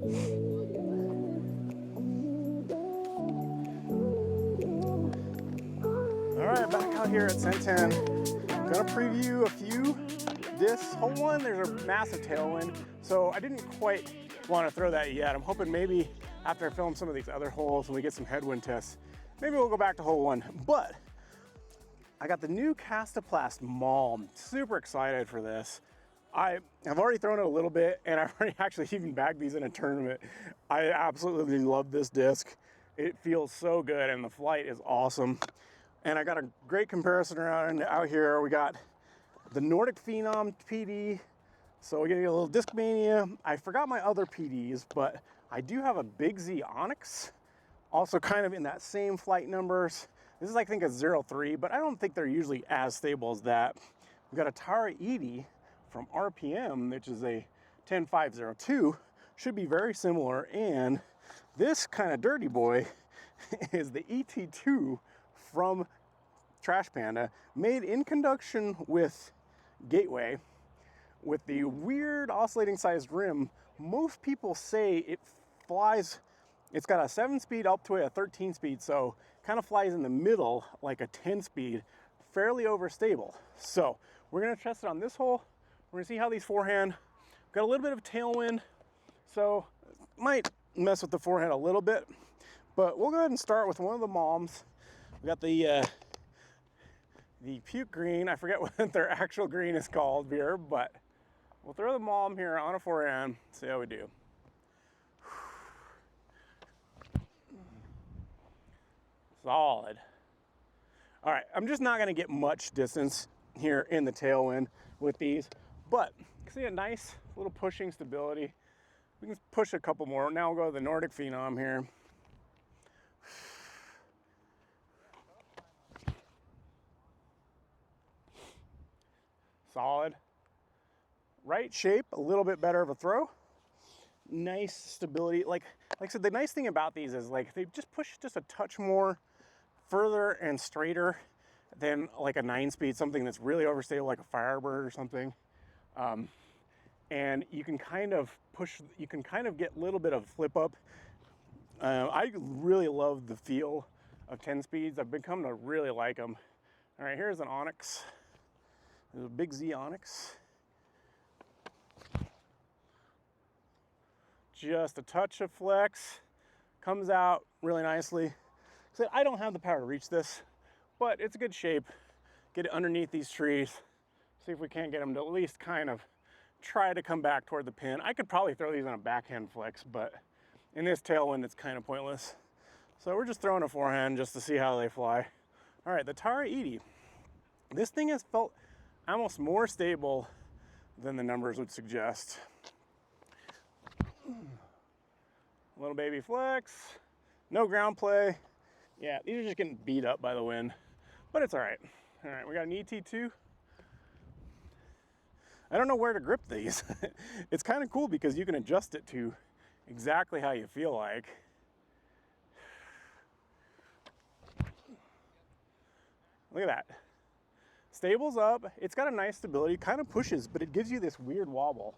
All right, back out here at Centen. Gonna preview a few. This whole one, there's a massive tailwind, so I didn't quite want to throw that yet. I'm hoping maybe after I film some of these other holes and we get some headwind tests, maybe we'll go back to hole one. But I got the new Kastplast Malm. Super excited for this. I've already thrown it a little bit, and I've already actually even bagged these in a tournament. I absolutely love this disc. It feels so good, and the flight is awesome. And I got a great comparison around out here. We got the Nordic Phenom PD. So we're getting a little disc mania. I forgot my other PDs, but I do have a Big Z Anax, also kind of in that same flight numbers. This is, I think, a 0.3, but I don't think they're usually as stable as that. We've got a Tara ET from RPM, which is a 10502. Should be very similar. And this kind of dirty boy is the ET2 from Trash Panda, made in conjunction with Gateway, with the weird oscillating sized rim. Most people say it flies, it's got a 7-speed up to a 13-speed, so kind of flies in the middle like a 10-speed, fairly overstable. So we're gonna test it on this hole. We're gonna see how these forehand. Got a little bit of tailwind, so might mess with the forehand a little bit, but we'll go ahead and start with one of the Malms. We got the puke green. I forget what their actual green is called here, but we'll throw the Malm here on a forehand, see how we do. Solid. All right, I'm just not gonna get much distance here in the tailwind with these, but you can see a nice little pushing stability. We can push a couple more. Now we'll go to the Nordic Phenom here. Solid. Right shape, a little bit better of a throw. Nice stability. Like I said, the nice thing about these is like they just push just a touch more further and straighter than like a 9-speed, something that's really overstable like a Firebird or something. And you can kind of push, you can kind of get a little bit of flip up. I really love the feel of 10 speeds. I've become to really like them. All right, here's an Anax. There's a Big Z Anax. Just a touch of flex. Comes out really nicely. So I don't have the power to reach this, but it's a good shape. Get it underneath these trees. See if we can't get them to at least kind of try to come back toward the pin. I could probably throw these on a backhand flex, but in this tailwind, it's kind of pointless. So we're just throwing a forehand just to see how they fly. All right, the Tara ET. This thing has felt almost more stable than the numbers would suggest. A little baby flex, no ground play. Yeah, these are just getting beat up by the wind, but it's all right. All right, we got an ET2. I don't know where to grip these. It's kind of cool because you can adjust it to exactly how you feel like. Look at that. Stables up, it's got a nice stability, kind of pushes, but it gives you this weird wobble.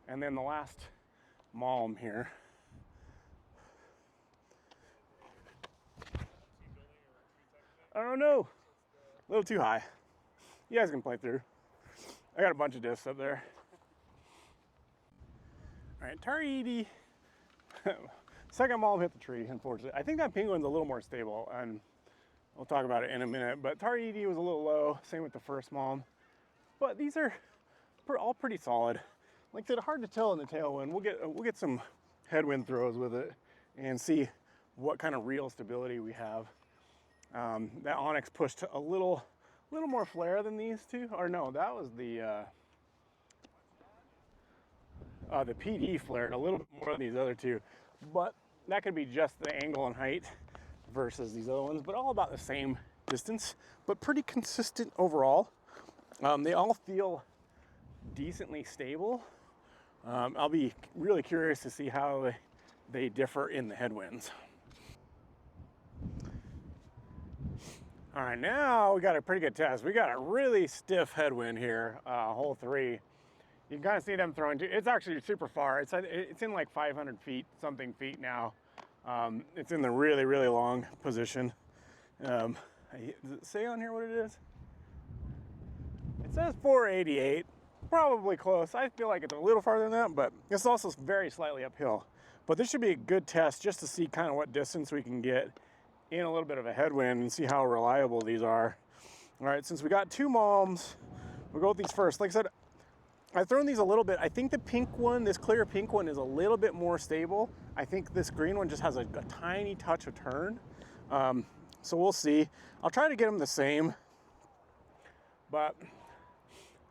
And then the last Malm here. I don't know, a little too high. You guys can play through. I got a bunch of discs up there. All right, Tara ET. Second Malm hit the tree, unfortunately. I think that penguin's a little more stable, and we'll talk about it in a minute, but Tara ET was a little low, same with the first Malm. But these are all pretty solid. Like I said, hard to tell in the tailwind. We'll get some headwind throws with it and see what kind of real stability we have. That Anax pushed a little more flare than these two. Or no, that was the PD flared a little bit more than these other two. But that could be just the angle and height versus these other ones, but all about the same distance, but pretty consistent overall. They all feel decently stable. I'll be really curious to see how they differ in the headwinds. All right, now we got a pretty good test. We got a really stiff headwind here, hole 3. You You can kind of see them throwing too. It's actually super far. It's in like 500 feet now. It's in the really, really long position. Does it say on here what it is? It says 488, probably close. I feel like it's a little farther than that, but it's also very slightly uphill. But this should be a good test just to see kind of what distance we can get in a little bit of a headwind and see how reliable these are. All right, since we got 2 Malms, we'll go with these first. Like I said, I've thrown these a little bit. I think the pink one, this clear pink one, is a little bit more stable. I think this green one just has a tiny touch of turn. So we'll see. I'll try to get them the same, but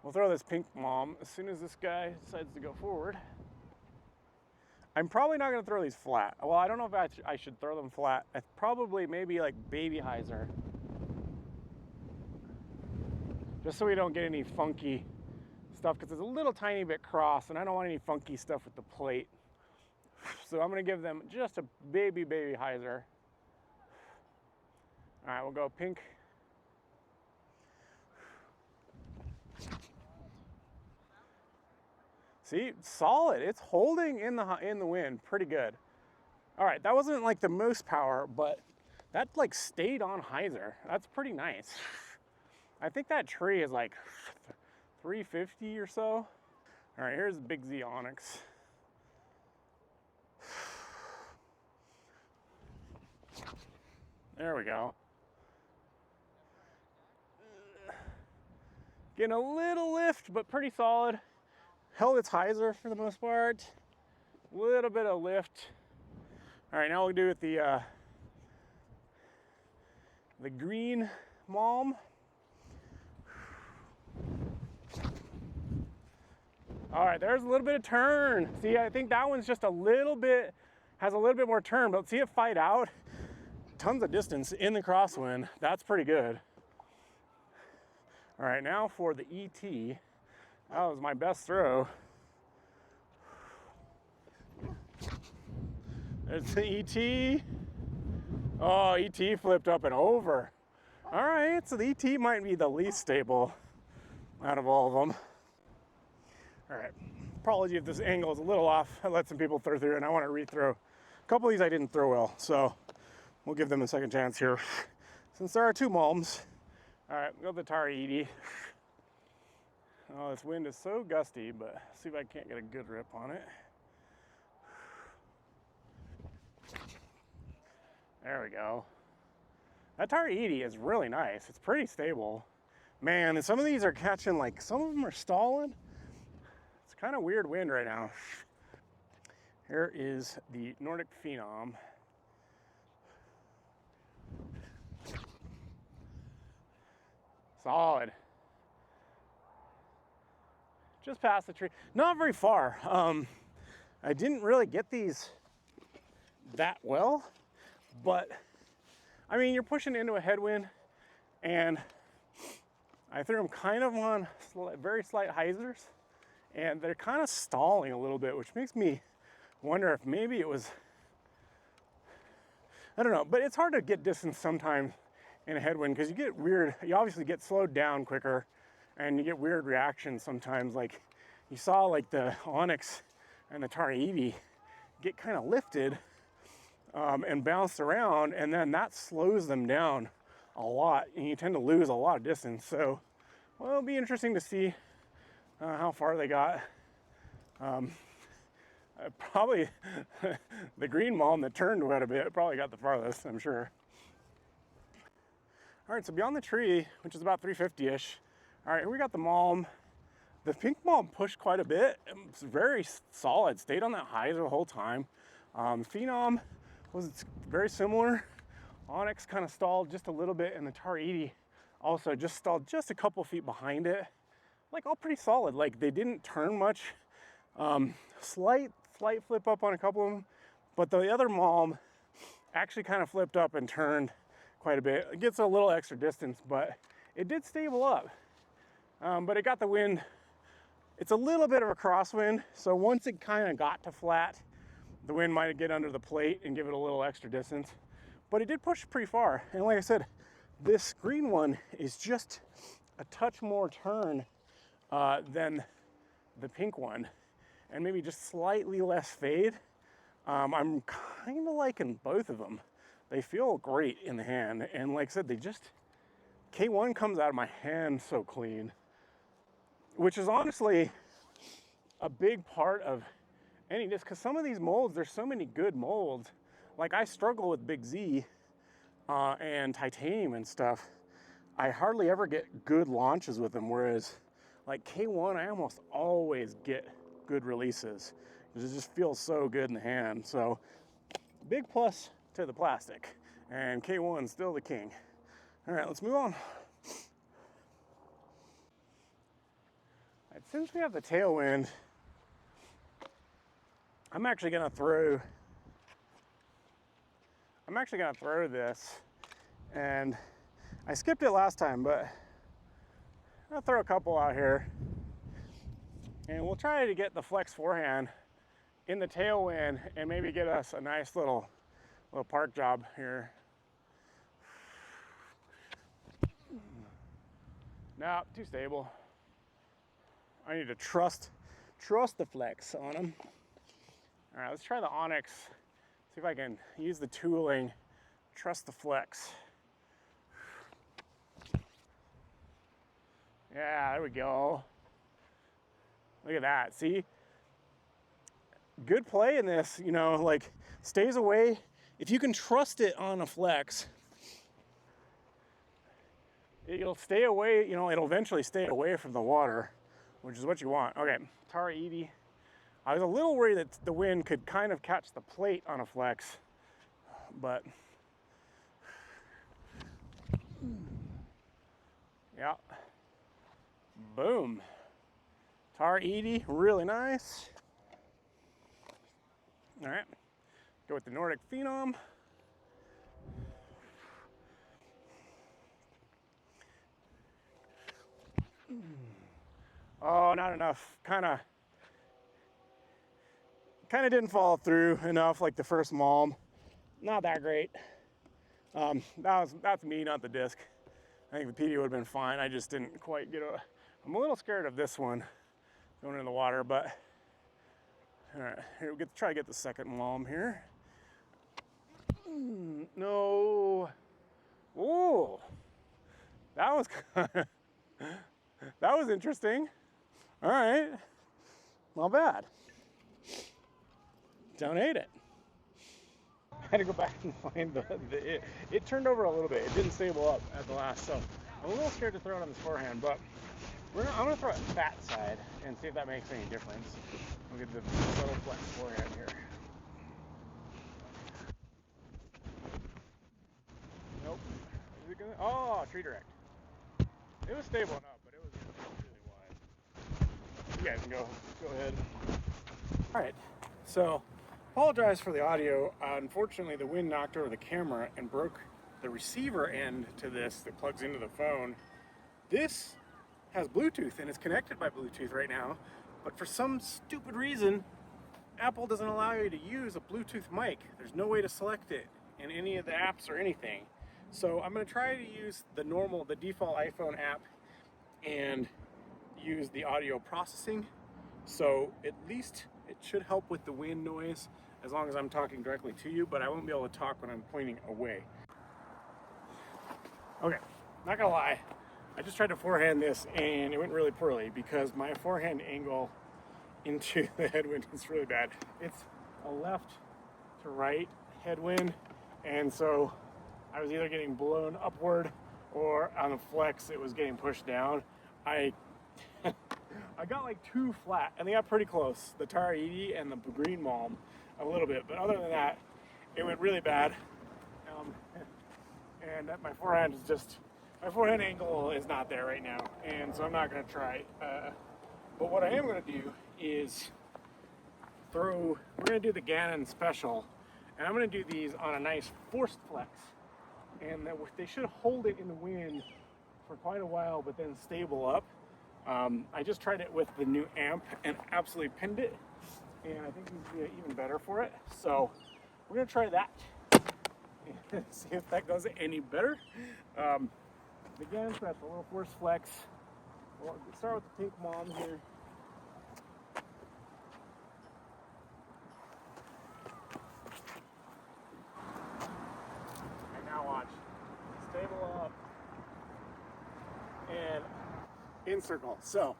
we'll throw this pink Malm as soon as this guy decides to go forward. I'm probably not gonna throw these flat. Well, I don't know if I should throw them flat. I probably maybe like baby hyzer, just so we don't get any funky stuff, because it's a little tiny bit cross and I don't want any funky stuff with the plate. So I'm gonna give them just a baby hyzer. All right, we'll go pink. See, solid. It's holding in the wind pretty good. All right, that wasn't like the most power, but that like stayed on hyzer. That's pretty nice. I think that tree is like 350 or so. All right, here's the Big Z Anax. There we go. Getting a little lift, but pretty solid. Held its hyzer for the most part. A little bit of lift. All right, now we'll do with the green Malm. All right, there's a little bit of turn. See, I think that one's just a little bit, has a little bit more turn, but see it fight out. Tons of distance in the crosswind. That's pretty good. All right, now for the ET. That was my best throw. There's the ET. Oh, ET flipped up and over. All right, so the ET might be the least stable out of all of them. All right, apology if this angle is a little off. I let some people throw through and I want to rethrow. A couple of these I didn't throw well, so we'll give them a second chance here. Since there are 2 Malms. All right, we'll go with the Atari ET. Oh, this wind is so gusty, but see if I can't get a good rip on it. There we go. That Atari ET is really nice. It's pretty stable. Man, and some of these are catching, like, some of them are stalling. It's kind of weird wind right now. Here is the Nordic Phenom. Solid. Just past the tree. Not very far. I didn't really get these that well, but I mean, you're pushing into a headwind, and I threw them kind of on very slight hyzers, and they're kind of stalling a little bit, which makes me wonder if maybe it was, I don't know, but it's hard to get distance sometimes in a headwind because you get weird, you obviously get slowed down quicker and you get weird reactions sometimes. Like you saw like the Anax and the Atari ET get kind of lifted and bounced around, and then that slows them down a lot and you tend to lose a lot of distance. So, well, it'll be interesting to see how far they got. Probably the green Malm that turned quite a bit probably got the farthest, I'm sure. All right, so beyond the tree, which is about 350-ish, all right, here we got the Malm. The pink Malm pushed quite a bit. It's very solid, stayed on that hyzer the whole time. Phenom was very similar. Anax kind of stalled just a little bit, and the Atari ET also just stalled just a couple feet behind it. Like all pretty solid, like they didn't turn much. Slight flip up on a couple of them, but the other Malm actually kind of flipped up and turned quite a bit. It gets a little extra distance, but it did stable up. But it got the wind. It's a little bit of a crosswind, so once it kind of got to flat, the wind might get under the plate and give it a little extra distance. But it did push pretty far. And like I said, this green one is just a touch more turn than the pink one and maybe just slightly less fade. I'm kind of liking both of them. They feel great in the hand, and like I said, K1 comes out of my hand so clean, which is honestly a big part of any disc, because some of these molds, there's so many good molds. Like I struggle with Big Z and titanium and stuff. I hardly ever get good launches with them, whereas like K1, I almost always get good releases. It just feels so good in the hand. So big plus to the plastic, and K1's still the king. All right, let's move on. All right, since we have the tailwind, I'm actually gonna throw this, and I skipped it last time, but I'll throw a couple out here, and we'll try to get the Flex forehand in the tailwind and maybe get us a nice little park job here. No, too stable. I need to trust the Flex on them. All right, let's try the Anax. See if I can use the tooling, trust the Flex. Yeah, there we go. Look at that, see? Good play in this, you know, like stays away. If you can trust it on a Flex, it'll stay away, you know, it'll eventually stay away from the water, which is what you want. Okay, Tara Edie. I was a little worried that the wind could kind of catch the plate on a Flex, but yeah, boom. Tara Edie, really nice. All right, go with the Nordic Phenom. Oh, not enough. Kind of didn't fall through enough like the first Malm. Not that great. That's me, not the disc. I think the PD would have been fine. I just didn't quite get a. I'm a little scared of this one going in the water, but all right, here we'll try to get the second Malm here. No. Oh, that was that was interesting. All right, not bad. Don't hate it. I had to go back and find it turned over a little bit. It didn't stable up at the last, so I'm a little scared to throw it on this forehand, but I'm gonna throw it fat side and see if that makes any difference. Look at the subtle Flex forehand here. Nope. Is it gonna? Oh, tree direct. It was stable enough, but it was really wide. You guys can go ahead. All right. So, apologize for the audio. Unfortunately, the wind knocked over the camera and broke the receiver end to this that plugs into the phone. This has Bluetooth and it's connected by Bluetooth right now, but for some stupid reason, Apple doesn't allow you to use a Bluetooth mic. There's no way to select it in any of the apps or anything. So I'm going to try to use the default iPhone app and use the audio processing. So at least it should help with the wind noise as long as I'm talking directly to you, but I won't be able to talk when I'm pointing away. Okay, not gonna lie, I just tried to forehand this and it went really poorly because my forehand angle into the headwind is really bad. It's a left to right headwind, and so I was either getting blown upward or on the Flex it was getting pushed down. I got like two flat, and they got pretty close, the Tara Edie and the green Malm, a little bit, but other than that, it went really bad. And my forehand angle is not there right now, and so I'm not going to try. But what I am going to do is we're going to do the Gannon special, and I'm going to do these on a nice forced Flex, and they should hold it in the wind for quite a while, but then stable up. I just tried it with the new amp and absolutely pinned it, and I think it's going to be even better for it. So we're going to try that and see if that goes any better. Again, so that's a little force Flex. We'll start with the pink Malm here. in circle. So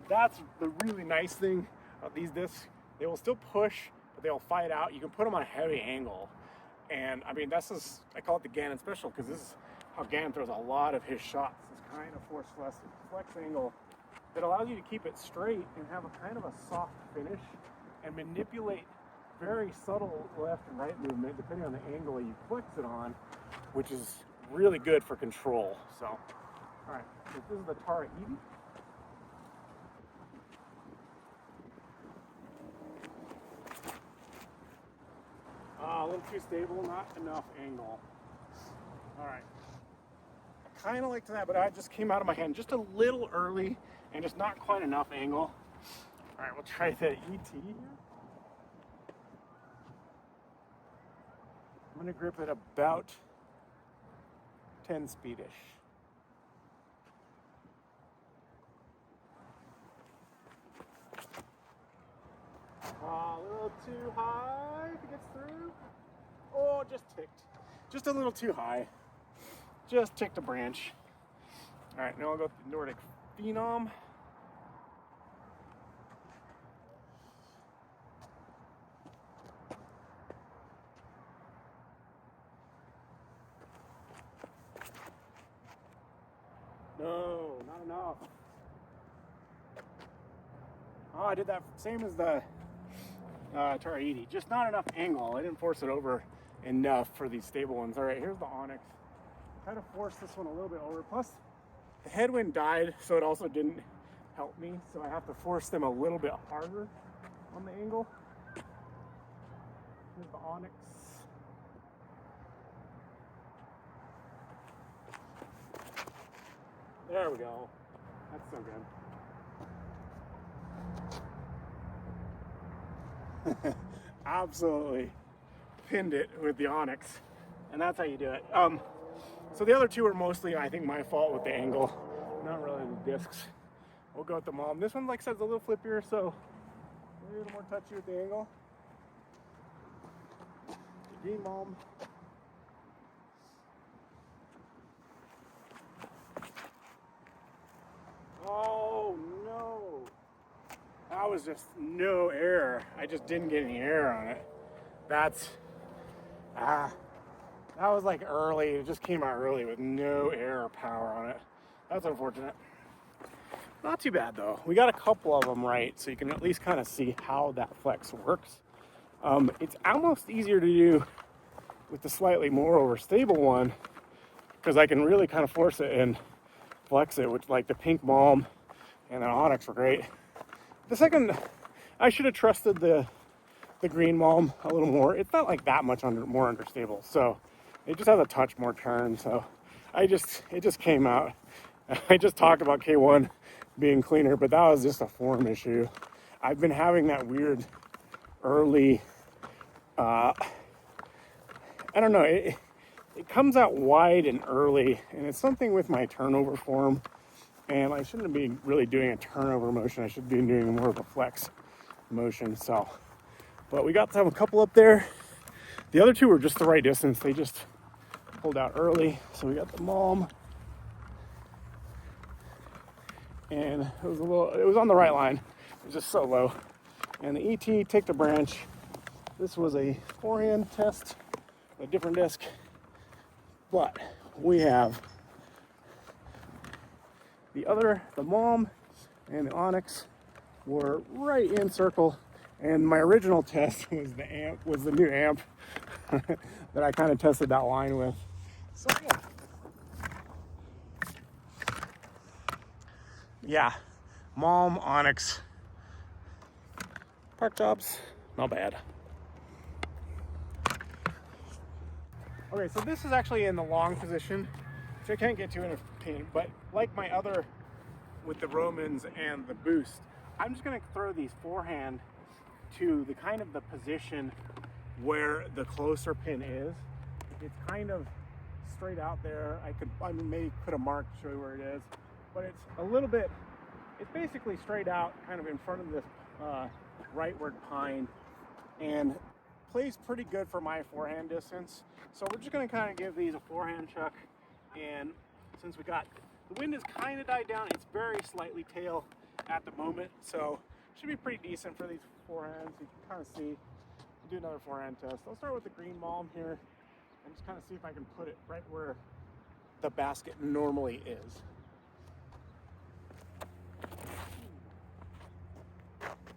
that's the really nice thing of these discs. They will still push, but they'll fight out. You can put them on a heavy angle. And I mean, this is, I call it the Gannon special because this is how Gannon throws a lot of his shots. This kind of force flex angle that allows you to keep it straight and have a kind of a soft finish and manipulate very subtle left and right movement depending on the angle that you flex it on, which is really good for control. So, all right, so this is the Tara ET. A little too stable, not enough angle. All right. I kind of liked that, but I just came out of my hand just a little early and just not quite enough angle. All right, we'll try the ET here. I'm gonna grip it about 10 speedish. A little too high if it gets through. Oh, just ticked. Just a little too high. Just ticked a branch. All right, now I'll go with the Nordic Phenom. No, not enough. Oh, I did that same as the Tara ET. Just not enough angle. I didn't force it over enough for these stable ones. All right, here's the Anax. Kind of forced this one a little bit over. Plus, the Headwind died, so it also didn't help me. So I have to force them a little bit harder on the angle. Here's the Anax. There we go. That's so good. Absolutely pinned it with the Anax, and that's how you do it. So the other two are mostly, I think, my fault with the angle, not really the discs. We'll go with the Malm. This one, like I said, is a little flippier, so maybe a little more touchy with the angle. The green Malm. Oh no! That was just no air. I just didn't get any air on it. That's that was like early. It just came out early with no air or power on it. That's unfortunate. Not too bad though. We got a couple of them right, so you can at least kind of see how that flex works. It's almost easier to do with the slightly more overstable one because I can really kind of force it and flex it, which like the pink Malm and the Anax were great. The second, I should have trusted the green Malm a little more. It's not like that much more understable, so it just has a touch more turn. So it just came out. I just talked about K1 being cleaner, but that was just a form issue. I've been having that weird early, I don't know, it comes out wide and early, and it's something with my turnover form, and I shouldn't be really doing a turnover motion. I should be doing more of a flex motion. So, but we got to have a couple up there. The other two were just the right distance. They just pulled out early. So we got the Malm, and it was on the right line. It was just so low. And the ET ticked a branch. This was a forehand test, a different disc, but we have the Malm and the Anax were right in circle, and my original test was the new amp that I kind of tested that line with. So yeah, Malm, Anax, park tops, not bad. Okay, so this is actually in the long position, which I can't get to in a pain, but like my other with the Romans and the Boost, I'm just gonna throw these forehand to the kind of the position where the closer pin is. It's kind of straight out there. I may put a mark to show you where it is, but it's a little bit, it's basically straight out kind of in front of this rightward pine, and plays pretty good for my forehand distance. So we're just gonna kind of give these a forehand chuck, and since we got The wind has kind of died down. It's very slightly tail at the moment, so should be pretty decent for these forehands. You can kind of see. Do another forehand test. I'll start with the green Malm here and just kind of see if I can put it right where the basket normally is.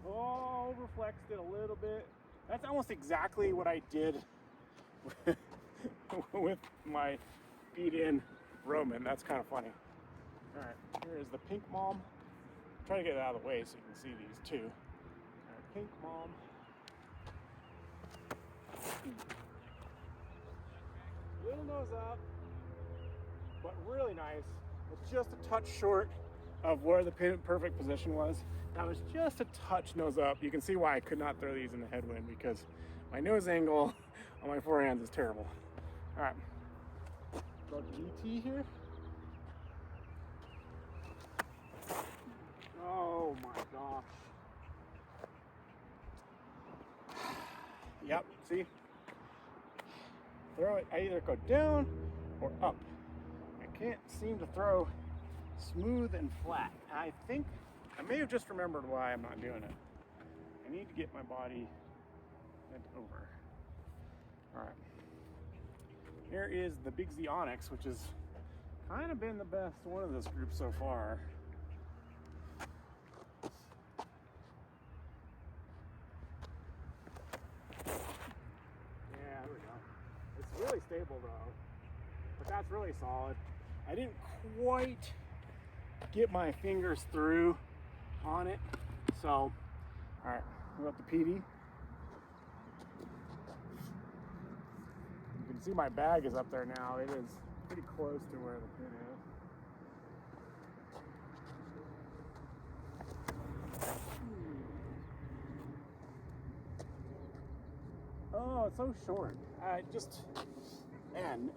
Oh, overflexed it a little bit. That's almost exactly what I did with my feed-in Roman. That's kind of funny. All right, here is the pink Malm. Try to get it out of the way so you can see these two. All right, pink Malm. Little nose up, but really nice. It's just a touch short of where the perfect position was. That was just a touch nose up. You can see why I could not throw these in the headwind, because my nose angle on my forehands is terrible. All right, go to ET here. Oh my gosh. Yep, see? Throw it, I either go down or up. I can't seem to throw smooth and flat. I think, I may have just remembered why I'm not doing it. I need to get my body bent over. All right. Here is the Big Z Anax, which has kind of been the best one of this group so far. Really stable though, but that's really solid. I didn't quite get my fingers through on it, so all right, we're up to PD. You can see my bag is up there now. It is pretty close to where the pin is. Oh, it's so short. I just, man,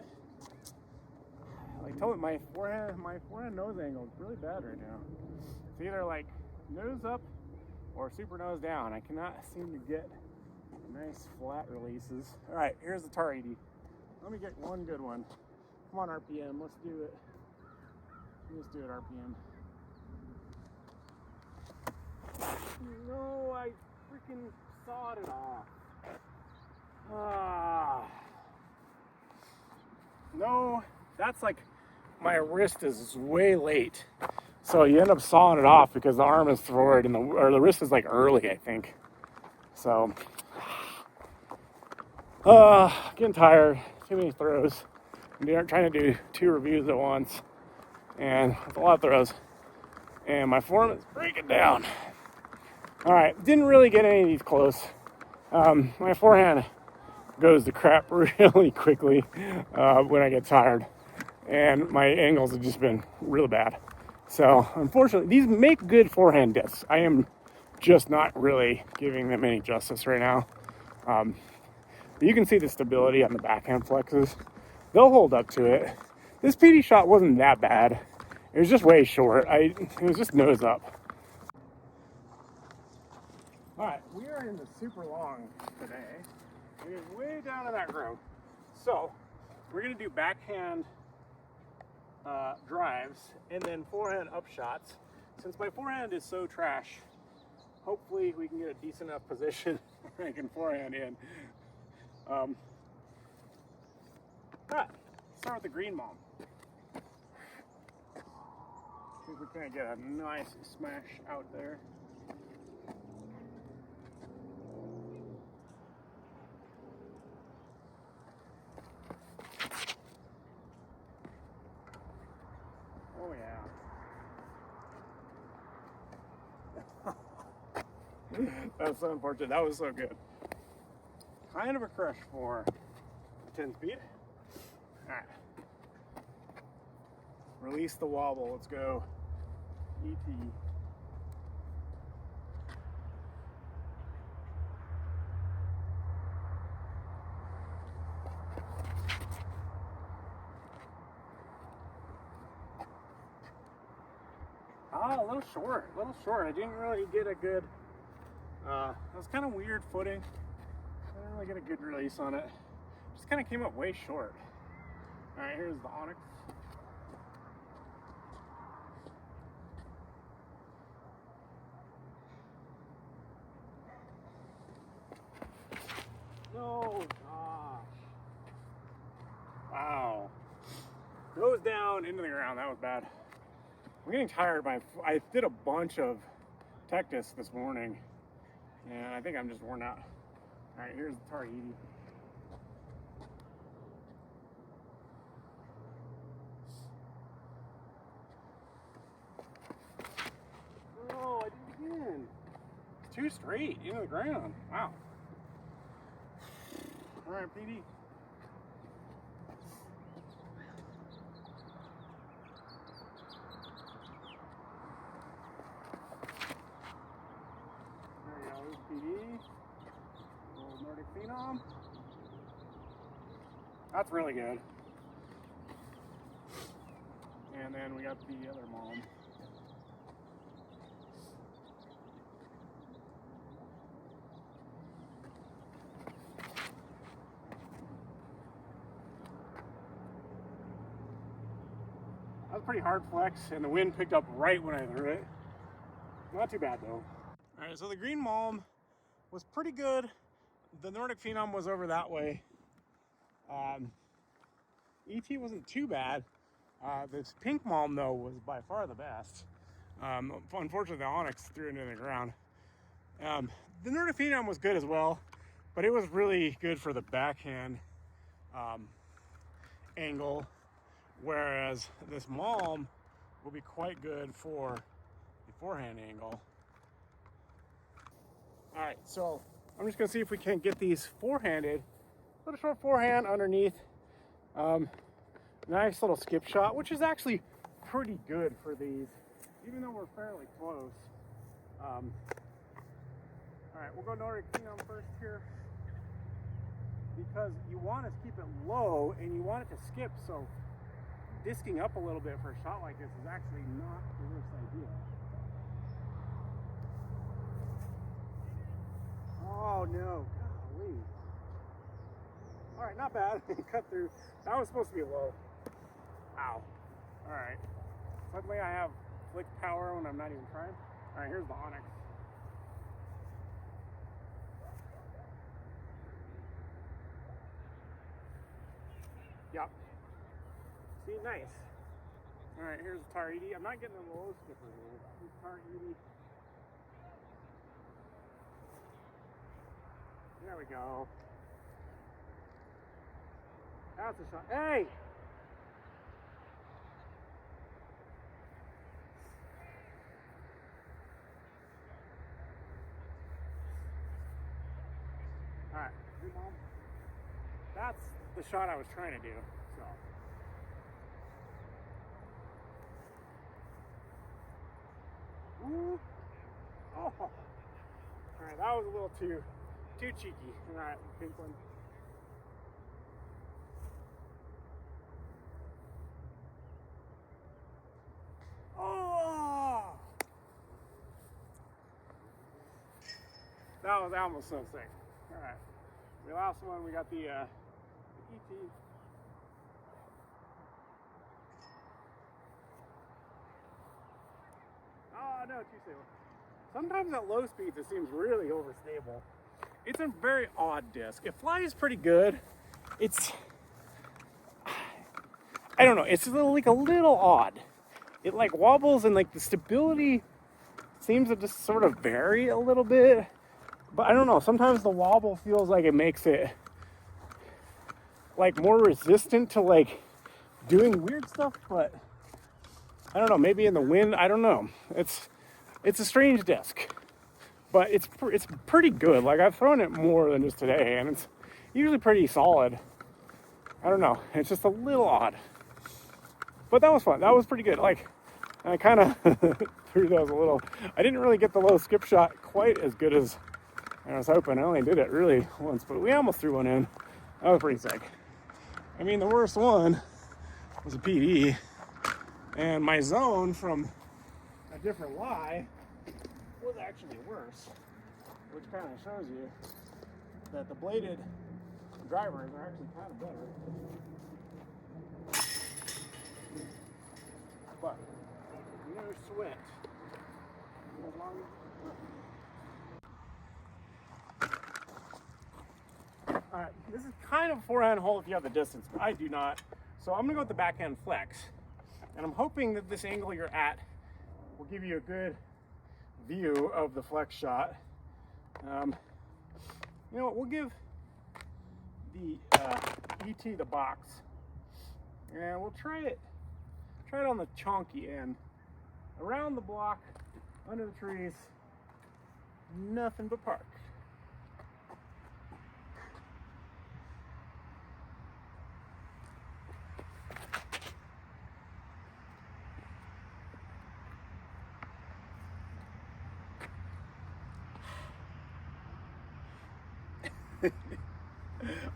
like, tell me, my forehand nose angle is really bad right now. It's either like nose up or super nose down. I cannot seem to get nice flat releases. All right, here's the tar 80. Let me get one good one. Come on, RPM, let's do it. Let's do it, RPM. No, I freaking sawed it off. No, that's like, my wrist is way late, so you end up sawing it off because the arm is forward and the wrist is like early, I think. So getting tired, too many throws. I'm trying to do 2 reviews at once, and with a lot of throws, and my form is breaking down. All right, didn't really get any of these close. My forehand goes to crap really quickly when I get tired, and my angles have just been really bad. So unfortunately, these make good forehand discs. I am just not really giving them any justice right now. You can see the stability on the backhand flexes. They'll hold up to it. This PD shot wasn't that bad. It was just way short. It was just nose up. All right, we are in the super long today. It is way down in that grove. So we're gonna do backhand drives and then forehand up shots. Since my forehand is so trash, hopefully we can get a decent enough position where I can forehand in. All right, start with the green Malm. See if we can't get a nice smash out there. Oh yeah. That's so unfortunate. That was so good. Kind of a crush for 10 speed. All right. Release the wobble. Let's go. ET. A little short, a little short. I didn't really get a good, it was kind of weird footing. I didn't really get a good release on it. Just kind of came up way short. All right, here's the Anax. No, gosh. Wow. Goes down into the ground. That was bad. I'm getting tired. I did a bunch of tech discs this morning, and I think I'm just worn out. All right, here's the Tahiti. Oh, I did it again. It's too straight into the ground. Wow. All right, PD. PD, old Nordic Phenom. That's really good. And then we got the other Malm. That was a pretty hard flex, and the wind picked up right when I threw it. Not too bad though. All right, so the green Malm was pretty good. The Nordic Phenom was over that way. ET wasn't too bad. This pink Malm though was by far the best. Unfortunately, the Anax threw it into the ground. The Nordic Phenom was good as well, but it was really good for the backhand angle, whereas this Malm will be quite good for the forehand angle. All right, so I'm just gonna see if we can get these forehanded. A little short forehand underneath. Nice little skip shot, which is actually pretty good for these, even though we're fairly close. All right, we'll go Nordic Phenom first here, because you want to keep it low and you want it to skip, so disking up a little bit for a shot like this is actually not the worst idea. Oh no, golly. All right, not bad. Cut through. That was supposed to be low. Ow. All right. Suddenly I have flick power when I'm not even trying. All right, here's the Anax. Yep. See, nice. All right, here's the Tahiti. I'm not getting the low skipper here. Here's Tahiti. There we go. That's a shot. Hey! All right, that's the shot I was trying to do. So. Ooh. Oh. All right, that was a little too cheeky. All right, pink one. Oh! That was almost so sick. All right, the last one we got the ET. Oh no, too stable. Sometimes at low speeds it seems really overstable. It's a very odd disc. It flies pretty good. I don't know, it's like a little odd. It like wobbles and like the stability seems to just sort of vary a little bit. But I don't know, sometimes the wobble feels like it makes it like more resistant to like doing weird stuff, but I don't know, maybe in the wind, I don't know. It's a strange disc. But it's pretty good. Like I've thrown it more than just today, and it's usually pretty solid. I don't know. It's just a little odd. But that was fun. That was pretty good. Like I kind of threw those a little. I didn't really get the low skip shot quite as good as I was hoping. I only did it really once, but we almost threw one in. That was pretty sick. I mean, the worst one was a PD, and my zone from a different lie was actually worse, which kind of shows you that the bladed drivers are actually kind of better. But no sweat. As long as... This is kind of a forehand hole if you have the distance, but I do not. So I'm gonna go with the backhand flex. And I'm hoping that this angle you're at will give you a good view of the flex shot. You know what, we'll give the ET the box. And we'll try it on the chonky end. Around the block, under the trees, nothing but park.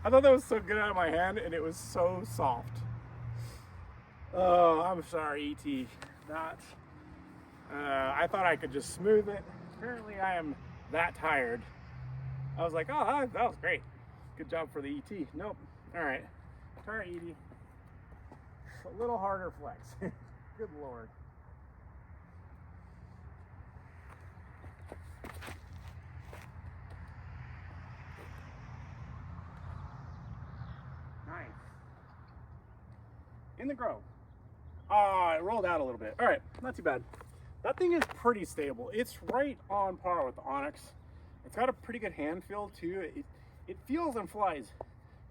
I thought that was so good out of my hand, and it was so soft. Oh, I'm sorry, ET. I thought I could just smooth it. Apparently, I am that tired. I was like, oh, that was great. Good job for the ET. Nope. All right. Sorry, ET. A little harder flex. Good Lord. Nice. In the grove. It rolled out a little bit. All right, not too bad. That thing is pretty stable. It's right on par with the Anax. It's got a pretty good hand feel too. It feels and flies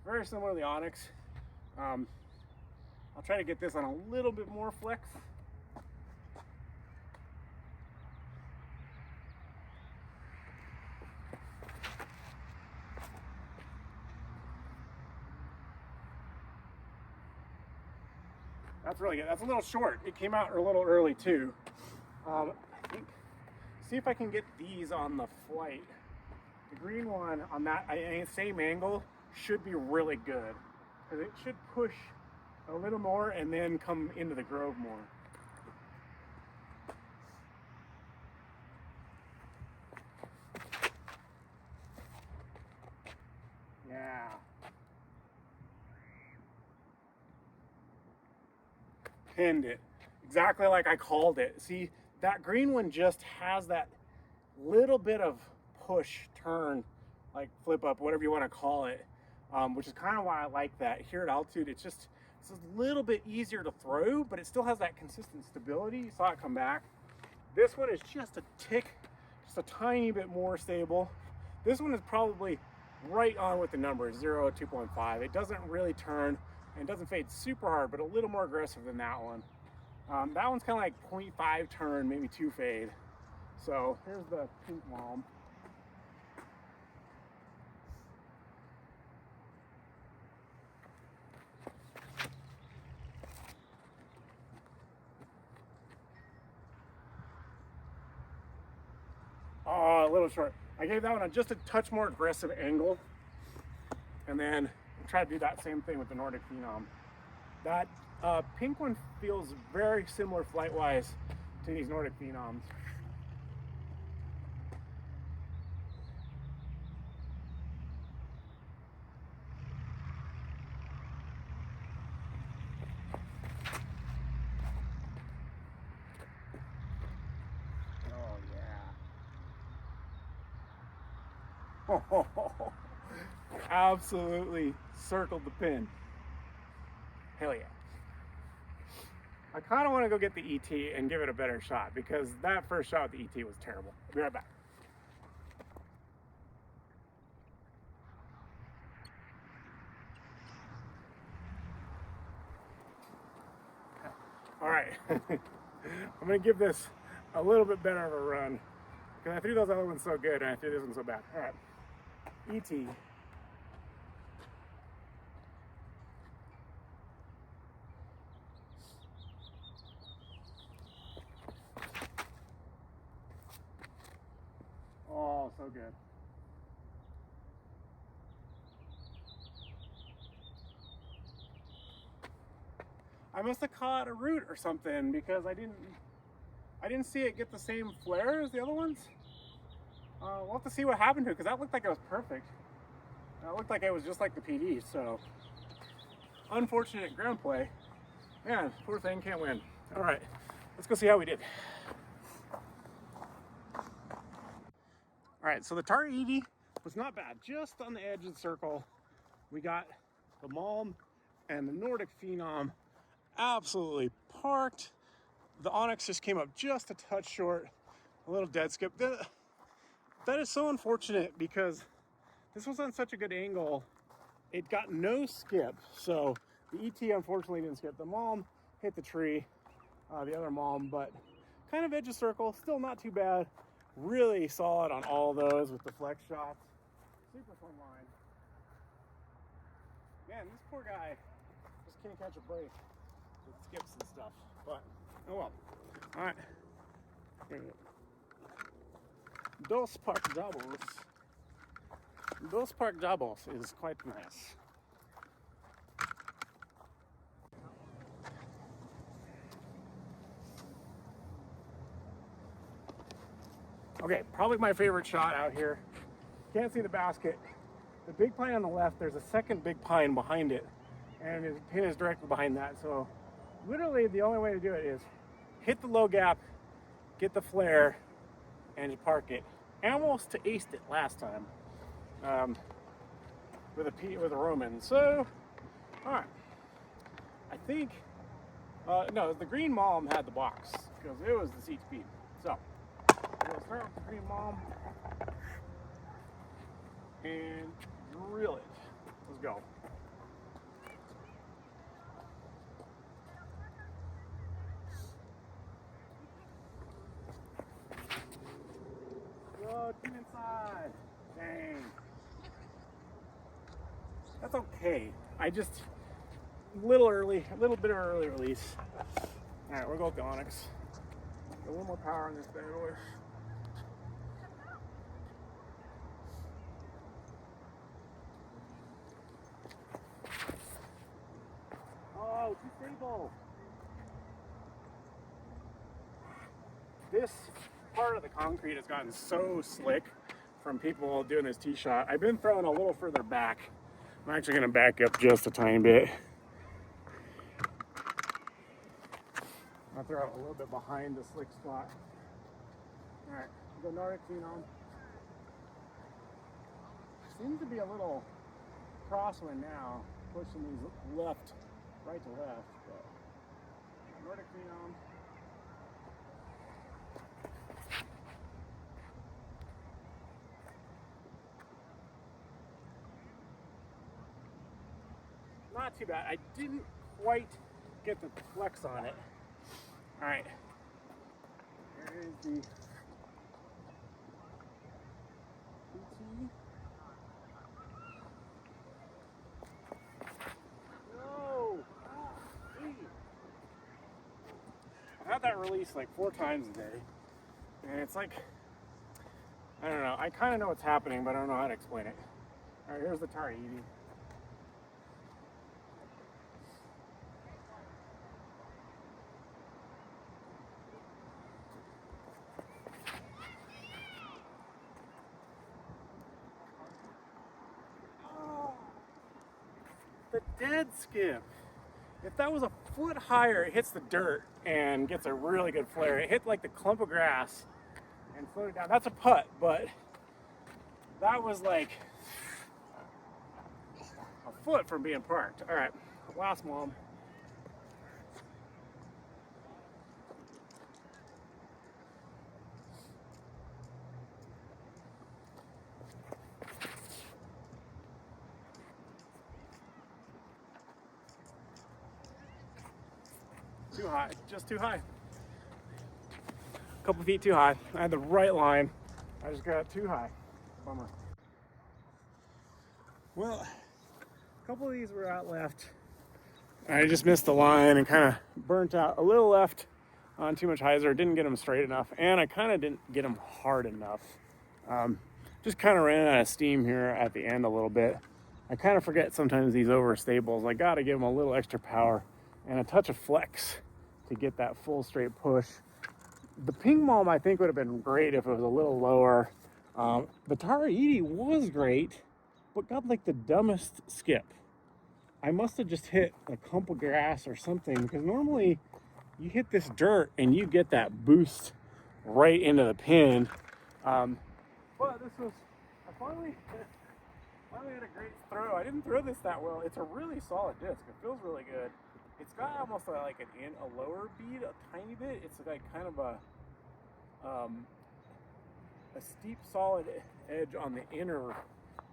very similar to the Anax. I'll try to get this on a little bit more flex. That's really good. That's a little short. It came out a little early too. I think, see if I can get these on the flight. The green one on that same angle should be really good, because it should push a little more and then come into the grove more. Yeah. Pinned it exactly like I called it. See, that green one just has that little bit of push, turn, like flip up, whatever you want to call it, which is kind of why I like that. Here at altitude, it's a little bit easier to throw, but it still has that consistent stability. You saw it come back. This one is just a tick, just a tiny bit more stable. This one is probably right on with the numbers, 0 to 2.5. It doesn't really turn, and it doesn't fade super hard, but a little more aggressive than that one. That one's kind of like 0.5 turn, maybe 2 fade. So here's the pink Malm. Oh, a little short. I gave that one just a touch more aggressive angle, and then try to do that same thing with the Nordic Phenom. That pink one feels very similar flight-wise to these Nordic Phenoms. Oh yeah. Absolutely circled the pin. Hell yeah. I kind of want to go get the ET and give it a better shot, because that first shot with the ET was terrible. I'll be right back. All right. I'm going to give this a little bit better of a run, because I threw those other ones so good and I threw this one so bad. All right. ET. Oh, so good. I must have caught a root or something, because I didn't see it get the same flare as the other ones. We'll have to see what happened to it, because that looked like it was perfect. It looked like it was just like the PD, so unfortunate ground play. Man, poor thing, can't win. All right, let's go see how we did. All right, so the Tar 80 was not bad, just on the edge of the circle. We got the Malm and the Nordic Phenom absolutely parked. The Anax just came up just a touch short, a little dead skip. That is so unfortunate because this was on such a good angle. It got no skip, so the ET unfortunately didn't skip. The Malm hit the tree, the other Malm, but kind of edge of circle, still not too bad. Really solid on all those with the flex shots. Super fun line. Man, this poor guy just can't catch a break with skips and stuff, but oh well. All right. Dos park doubles. Dos park doubles is quite nice. Okay, probably my favorite shot out here. Can't see the basket. The big pine on the left, there's a second big pine behind it, and his pin is directly behind that. So literally the only way to do it is hit the low gap, get the flare, and park it. I almost aced it last time with a Roman. So, all right. I think no, the green Malm had the box because it was the seat speed. So we'll start with the green Malm and drill it. Let's go. Go to inside. Dang. That's okay. I just a little bit of early release. All right, we'll go with the Anax. A little more power on this bad boy. Oh, too stable. This part of the concrete has gotten so slick from people doing this tee shot. I've been throwing a little further back. I'm actually going to back up just a tiny bit. I'll throw it a little bit behind the slick spot. All right, the Nordic Phenom. Seems to be a little crosswind now, pushing these right to left. But Nordic Phenom. Not too bad. I didn't quite get the flex on it. All right, here is the ET. No! I've had that release like 4 times a day, and it's like, I don't know. I kind of know what's happening, but I don't know how to explain it. All right, here's the tire eating. The dead skip. If that was a foot higher, it hits the dirt and gets a really good flare. It hit like the clump of grass and floated down. That's a putt, but that was like a foot from being parked. All right, last Malm. Too high, just too high. A couple feet too high. I had the right line. I just got too high. Bummer. Well, a couple of these were out left. I just missed the line and kind of burnt out a little left on too much hyzer. Didn't get them straight enough, and I kind of didn't get them hard enough. Just kind of ran out of steam here at the end a little bit. I kind of forget sometimes these overstables. I got to give them a little extra power and a touch of flex to get that full straight push. The ping Malm I think would have been great if it was a little lower. The Tara Edie was great, but got like the dumbest skip. I must have just hit a clump of grass or something, because normally you hit this dirt and you get that boost right into the pin. But this was, I finally had a great great throw. I didn't throw this that well. It's a really solid disc. It feels really good. It's got almost like a lower bead, a tiny bit. It's like kind of a steep, solid edge on the inner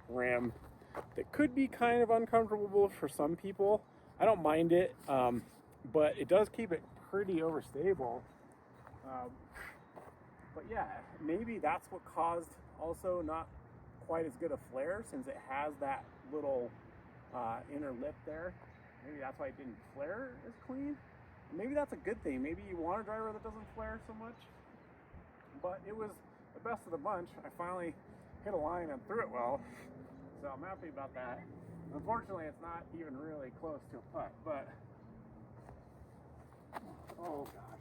rim that could be kind of uncomfortable for some people. I don't mind it, but it does keep it pretty overstable. But yeah, maybe that's what caused also not quite as good a flare, since it has that little inner lip there. Maybe that's why it didn't flare as clean. Maybe that's a good thing. Maybe you want a driver that doesn't flare so much. But it was the best of the bunch. I finally hit a line and threw it well, so I'm happy about that. Unfortunately, it's not even really close to a putt, but oh gosh,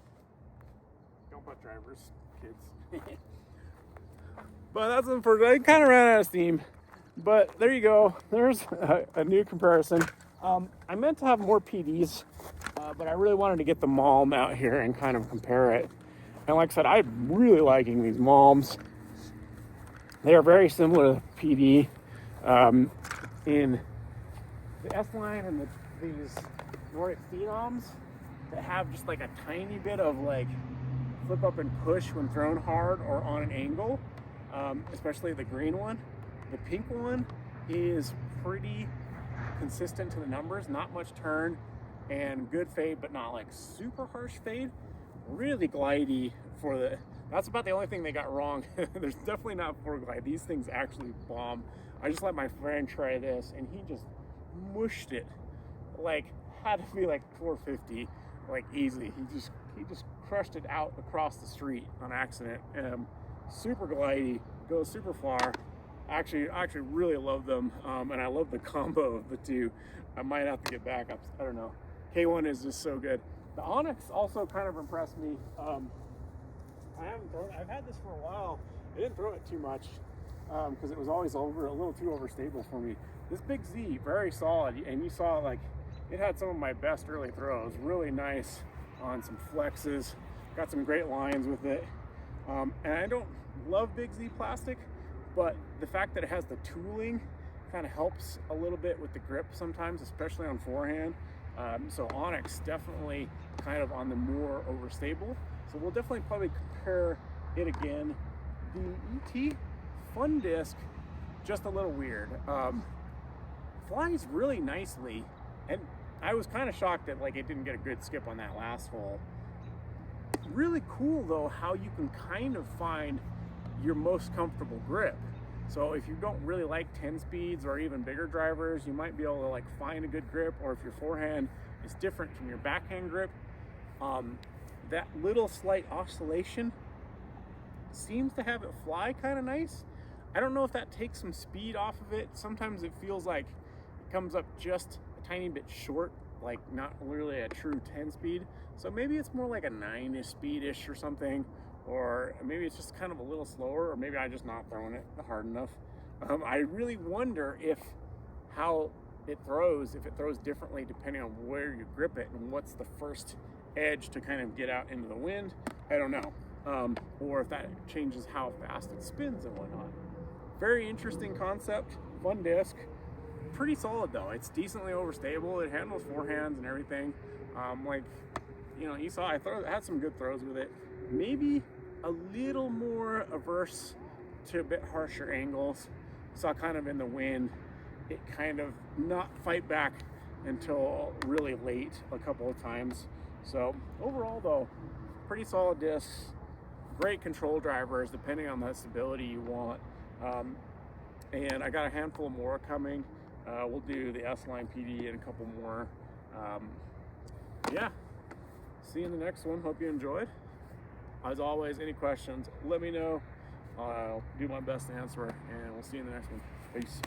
don't putt drivers, kids. But that's unfortunate. I kind of ran out of steam, but there you go. There's a new comparison. I meant to have more PDs, but I really wanted to get the Malm out here and kind of compare it. And like I said, I'm really liking these Malms. They are very similar to PD in the S-line and these Nordic Phenoms that have just like a tiny bit of like flip up and push when thrown hard or on an angle, especially the green one. The pink one is pretty consistent to the numbers, not much turn and good fade, but not like super harsh fade. Really glidey for the, that's about the only thing they got wrong. There's definitely not for glide. These things actually bomb. I just let my friend try this and he just mushed it, like had to be like 450, like easy. He just crushed it out across the street on accident. Super glidey, goes super far. I actually really love them, and I love the combo of the two. I might have to get backups. I don't know. K1 is just so good. The Anax also kind of impressed me. I've had this for a while. I didn't throw it too much because it was always a little too overstable for me. This Big Z, very solid, and you saw like it had some of my best early throws. Really nice on some flexes. Got some great lines with it. And I don't love Big Z plastic, but the fact that it has the tooling kind of helps a little bit with the grip sometimes, especially on forehand. So Anax definitely kind of on the more overstable. So we'll definitely probably compare it again. The ET Fun Disc, just a little weird. Flies really nicely, and I was kind of shocked that like it didn't get a good skip on that last hole. Really cool though how you can kind of find your most comfortable grip. So if you don't really like 10 speeds or even bigger drivers, you might be able to like find a good grip, or if your forehand is different from your backhand grip, that little slight oscillation seems to have it fly kind of nice. I don't know if that takes some speed off of it. Sometimes it feels like it comes up just a tiny bit short, like not really a true 10 speed. So maybe it's more like a 9-ish speed-ish or something, or maybe it's just kind of a little slower, or maybe I'm just not throwing it hard enough. I really wonder if if it throws differently depending on where you grip it and what's the first edge to kind of get out into the wind. I don't know. Or if that changes how fast it spins and whatnot. Very interesting concept, fun disc. Pretty solid though. It's decently overstable. It handles forehands and everything. Like, you know, you saw I had some good throws with it. Maybe a little more averse to a bit harsher angles. Saw kind of in the wind, it kind of not fight back until really late a couple of times. So overall though, pretty solid disc. Great control drivers depending on the stability you want. And I got a handful more coming. We'll do the S-Line PD and a couple more. Yeah, see you in the next one. Hope you enjoyed. As always, any questions, let me know. I'll do my best to answer, and we'll see you in the next one. Peace.